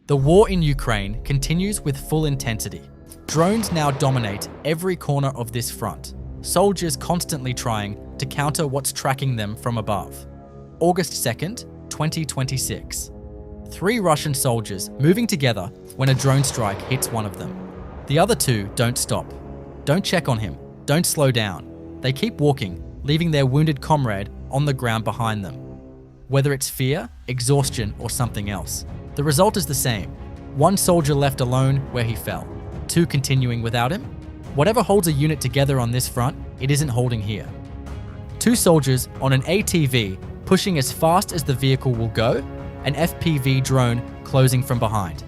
The war in Ukraine continues with full intensity. Drones now dominate every corner of this front, soldiers constantly trying to counter what's tracking them from above. August 2nd, 2026. 3 Russian soldiers moving together when a drone strike hits one of them. The other 2 don't stop. Don't check on him. Don't slow down. They keep walking, leaving their wounded comrade on the ground behind them. Whether it's fear, exhaustion, or something else, the result is the same. 1 soldier left alone where he fell. 2 continuing without him. Whatever holds a unit together on this front, it isn't holding here. 2 soldiers on an ATV pushing as fast as the vehicle will go, an FPV drone closing from behind.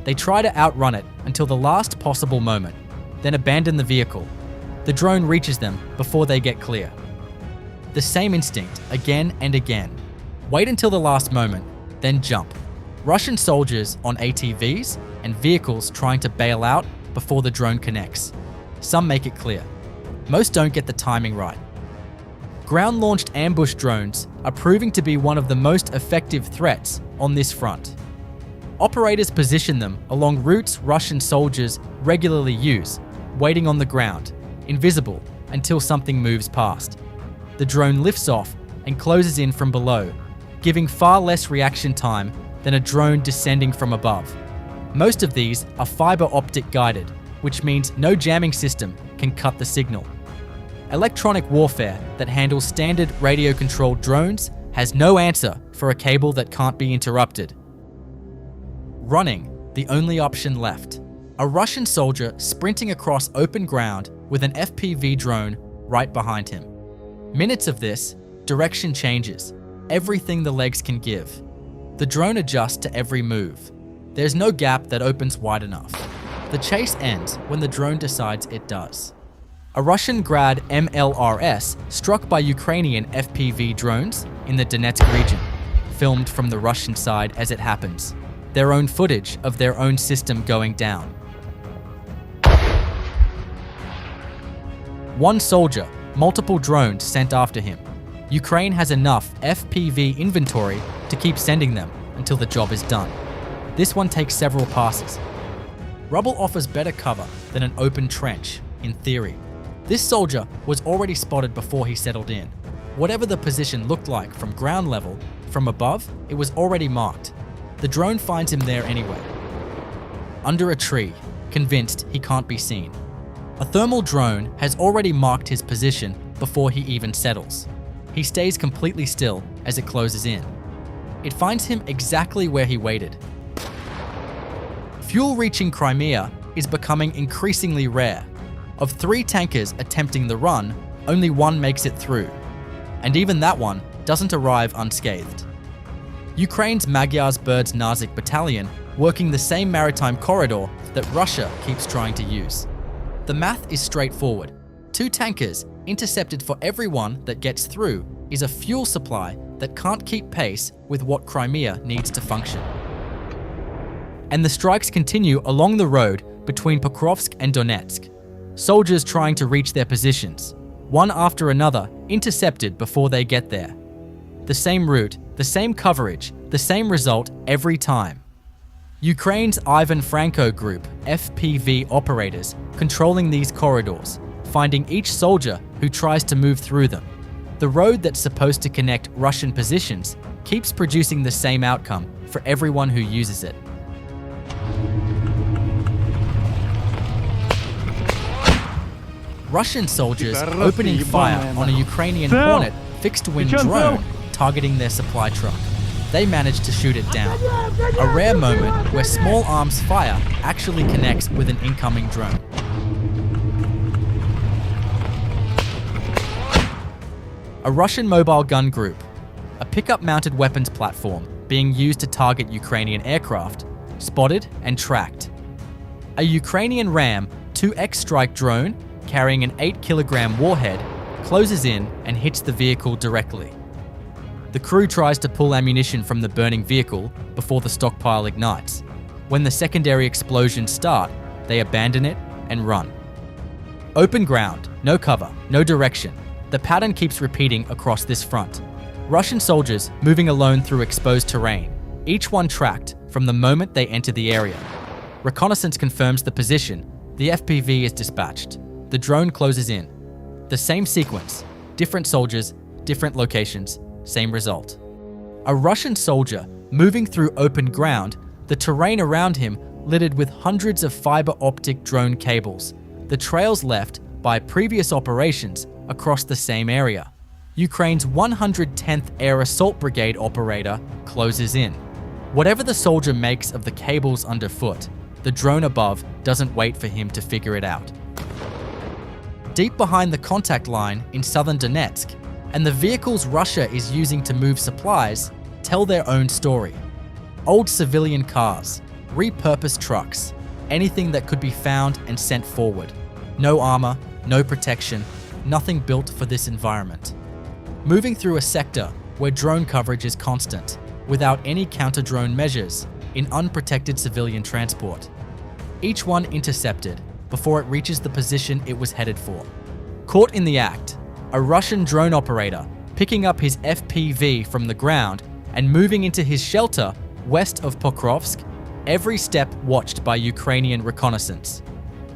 They try to outrun it until the last possible moment, then abandon the vehicle. The drone reaches them before they get clear. The same instinct again and again. Wait until the last moment, then jump. Russian soldiers on ATVs and vehicles trying to bail out before the drone connects. Some make it clear. Most don't get the timing right. Ground-launched ambush drones are proving to be one of the most effective threats on this front. Operators position them along routes Russian soldiers regularly use, waiting on the ground, invisible until something moves past. The drone lifts off and closes in from below, giving far less reaction time than a drone descending from above. Most of these are fiber-optic guided, which means no jamming system can cut the signal. Electronic warfare that handles standard radio-controlled drones has no answer for a cable that can't be interrupted. Running, the only option left. A Russian soldier sprinting across open ground with an FPV drone right behind him. Minutes of this, direction changes, everything the legs can give. The drone adjusts to every move. There's no gap that opens wide enough. The chase ends when the drone decides it does. A Russian Grad MLRS struck by Ukrainian FPV drones in the Donetsk region, filmed from the Russian side as it happens. Their own footage of their own system going down. 1 soldier, multiple drones sent after him. Ukraine has enough FPV inventory to keep sending them until the job is done. This one takes several passes. Rubble offers better cover than an open trench, in theory. This soldier was already spotted before he settled in. Whatever the position looked like from ground level, from above, it was already marked. The drone finds him there anyway. Under a tree, convinced he can't be seen. A thermal drone has already marked his position before he even settles. He stays completely still as it closes in. It finds him exactly where he waited. Fuel reaching Crimea is becoming increasingly rare. Of 3 tankers attempting the run, only 1 makes it through. And even that one doesn't arrive unscathed. Ukraine's Magyar's Birds Nazik battalion working the same maritime corridor that Russia keeps trying to use. The math is straightforward. 2 tankers intercepted for every one that gets through is a fuel supply that can't keep pace with what Crimea needs to function. And the strikes continue along the road between Pokrovsk and Donetsk. Soldiers trying to reach their positions, one after another intercepted before they get there. The same route, the same coverage, the same result every time. Ukraine's Ivan Franko group, FPV operators, controlling these corridors, finding each soldier who tries to move through them. The road that's supposed to connect Russian positions keeps producing the same outcome for everyone who uses it. Russian soldiers opening fire on a Ukrainian Hornet fixed-wing drone targeting their supply truck. They managed to shoot it down. A rare moment where small arms fire actually connects with an incoming drone. A Russian mobile gun group, a pickup-mounted weapons platform being used to target Ukrainian aircraft, spotted and tracked. A Ukrainian Ram 2X strike drone carrying an 8-kilogram warhead closes in and hits the vehicle directly. The crew tries to pull ammunition from the burning vehicle before the stockpile ignites. When the secondary explosions start, they abandon it and run. Open ground, no cover, no direction. The pattern keeps repeating across this front. Russian soldiers moving alone through exposed terrain, each one tracked from the moment they enter the area. Reconnaissance confirms the position. The FPV is dispatched. The drone closes in. The same sequence. Different soldiers, different locations, same result. A Russian soldier moving through open ground, the terrain around him littered with hundreds of fiber-optic drone cables, the trails left by previous operations across the same area. Ukraine's 110th Air Assault Brigade operator closes in. Whatever the soldier makes of the cables underfoot, the drone above doesn't wait for him to figure it out. Deep behind the contact line in southern Donetsk, and the vehicles Russia is using to move supplies tell their own story. Old civilian cars, repurposed trucks, anything that could be found and sent forward. No armor, no protection, nothing built for this environment. Moving through a sector where drone coverage is constant, without any counter-drone measures, in unprotected civilian transport. Each one intercepted before it reaches the position it was headed for. Caught in the act, a Russian drone operator picking up his FPV from the ground and moving into his shelter west of Pokrovsk, every step watched by Ukrainian reconnaissance.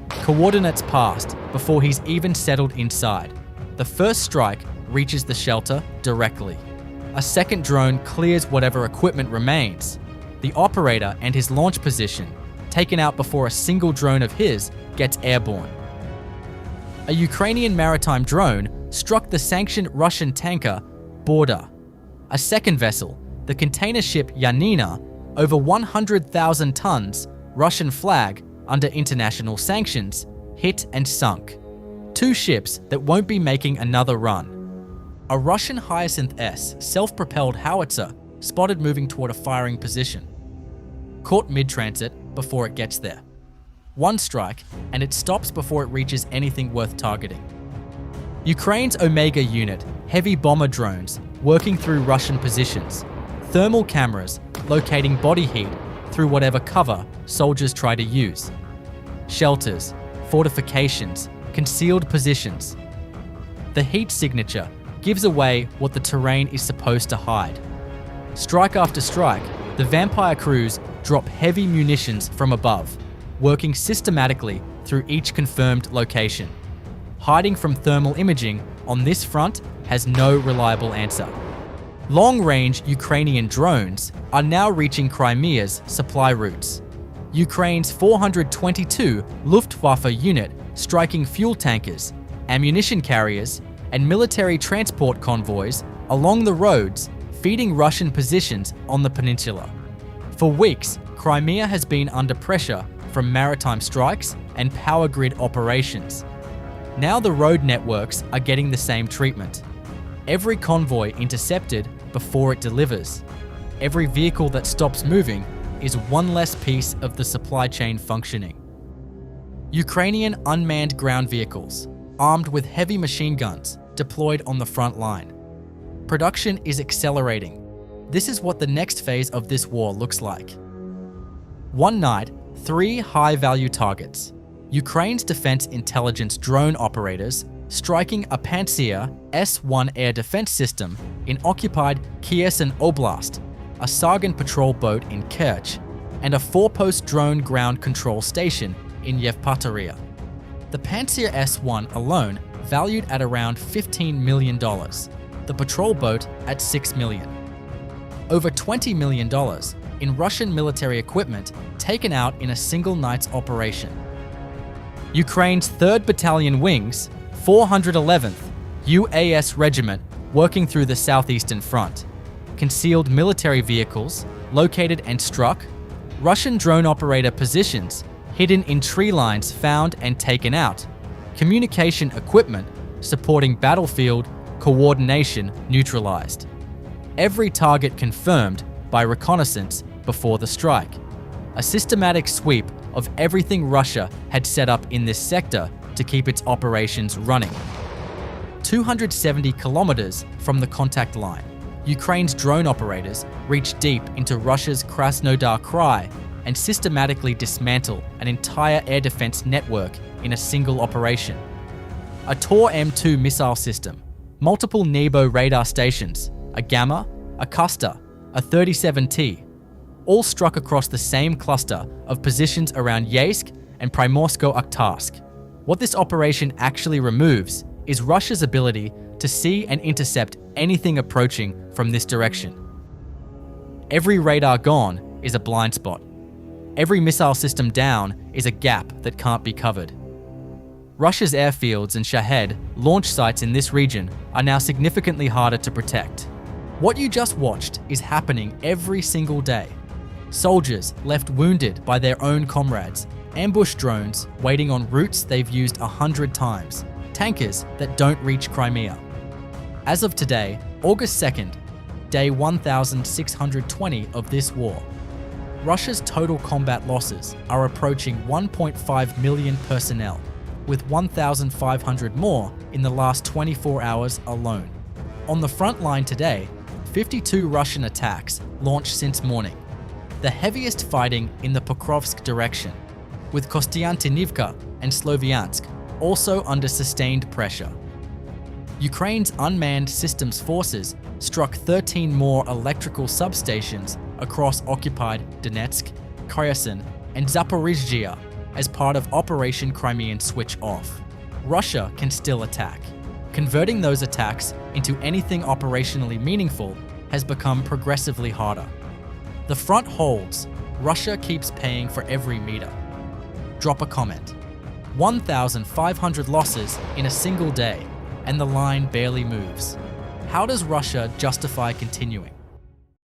Coordinates passed before he's even settled inside. The first strike reaches the shelter directly. A second drone clears whatever equipment remains. The operator and his launch position, taken out before a single drone of his gets airborne. A Ukrainian maritime drone struck the sanctioned Russian tanker Bourda. A second vessel, the container ship Yanina, over 100,000 tons, Russian flag under international sanctions, hit and sunk. Two ships that won't be making another run. A Russian Hyacinth S self-propelled howitzer spotted moving toward a firing position. Caught mid-transit before it gets there. One strike, and it stops before it reaches anything worth targeting. Ukraine's Omega unit, heavy bomber drones working through Russian positions. Thermal cameras locating body heat through whatever cover soldiers try to use. Shelters, fortifications, concealed positions. The heat signature gives away what the terrain is supposed to hide. Strike after strike, the vampire crews drop heavy munitions from above, working systematically through each confirmed location. Hiding from thermal imaging on this front has no reliable answer. Long-range Ukrainian drones are now reaching Crimea's supply routes. Ukraine's 422 Luftwaffe unit striking fuel tankers, ammunition carriers, and military transport convoys along the roads feeding Russian positions on the peninsula. For weeks, Crimea has been under pressure from maritime strikes and power grid operations. Now the road networks are getting the same treatment. Every convoy intercepted before it delivers. Every vehicle that stops moving is one less piece of the supply chain functioning. Ukrainian unmanned ground vehicles, armed with heavy machine guns, deployed on the front line. Production is accelerating. This is what the next phase of this war looks like. One night, 3 high-value targets. Ukraine's defense intelligence drone operators striking a Pantsir S-1 air defense system in occupied Kherson Oblast, a Sargon patrol boat in Kerch, and a 4-post drone ground control station in Yevpatoria. The Pantsir S-1 alone valued at around $15 million, the patrol boat at $6 million. Over $20 million in Russian military equipment taken out in a single night's operation. Ukraine's 3rd Battalion Wings, 411th UAS Regiment working through the southeastern front. Concealed military vehicles located and struck. Russian drone operator positions hidden in tree lines found and taken out. Communication equipment supporting battlefield coordination neutralized. Every target confirmed by reconnaissance before the strike. A systematic sweep of everything Russia had set up in this sector to keep its operations running. 270 kilometers from the contact line, Ukraine's drone operators reach deep into Russia's Krasnodar Krai and systematically dismantle an entire air defense network in a single operation. A Tor M2 missile system, multiple Nebo radar stations, a Gamma, a Custer, a 37T, all struck across the same cluster of positions around Yeysk and Primorsko-Akhtarsk. What this operation actually removes is Russia's ability to see and intercept anything approaching from this direction. Every radar gone is a blind spot. Every missile system down is a gap that can't be covered. Russia's airfields and Shahed launch sites in this region are now significantly harder to protect. What you just watched is happening every single day. Soldiers left wounded by their own comrades, ambush drones waiting on routes they've used 100 times, tankers that don't reach Crimea. As of today, August 2nd, day 1620 of this war, Russia's total combat losses are approaching 1.5 million personnel, with 1,500 more in the last 24 hours alone. On the front line today, 52 Russian attacks launched since morning, the heaviest fighting in the Pokrovsk direction, with Kostiantynivka and Sloviansk also under sustained pressure. Ukraine's unmanned systems forces struck 13 more electrical substations across occupied Donetsk, Kherson, and Zaporizhzhia as part of Operation Crimean Switch Off. Russia can still attack. Converting those attacks into anything operationally meaningful has become progressively harder. The front holds. Russia keeps paying for every meter. Drop a comment. 1,500 losses in a single day, and the line barely moves. How does Russia justify continuing?